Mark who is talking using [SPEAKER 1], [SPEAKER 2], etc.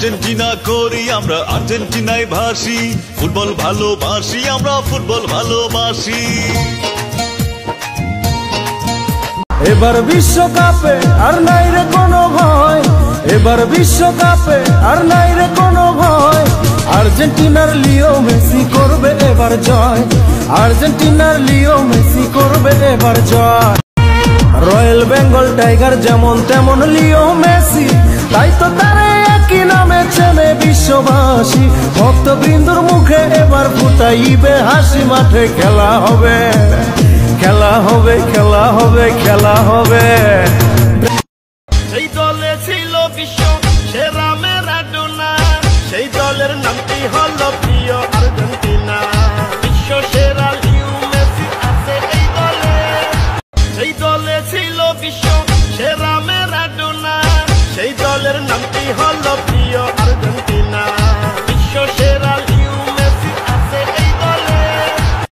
[SPEAKER 1] Argentina করি আমরা, আর্জেন্টিনায় ভাসি, ফুটবল ভালোবাসি আমরা, ফুটবল ভালোবাসি।
[SPEAKER 2] এবার বিশ্বকাপে আর নাই রে কোনো ভয়, এবার বিশ্বকাপে আর নাই রে কোনো ভয়। আর্জেন্টিনার লিও মেসি করবে এবার জয়, আর্জেন্টিনার লিও মেসি করবে এবার জয়। রয়্যাল বেঙ্গল টাইগার যেমন তেমন লিও মেসি, তাই তো তারে একই নামে চেনে বিশ্ববাসী। ভক্তবৃন্দুর মুখে এবার ফুটাইবে হাসি, মাঠে খেলা হবে, খেলা হবে, খেলা হবে, খেলা হবে।
[SPEAKER 3] সেই দলে ছিল বিশ্ব সেরা ম্যারাডোনা, সেই দলের নামটি হলো প্রিয় আর্জেন্টিনা। বিশ্ব সেরা লিও মেসি আছে এই দলে, সেই দলে ছিল বিশ্ব সেরা ম্যারাডোনা, সেই দলের নামটি হলো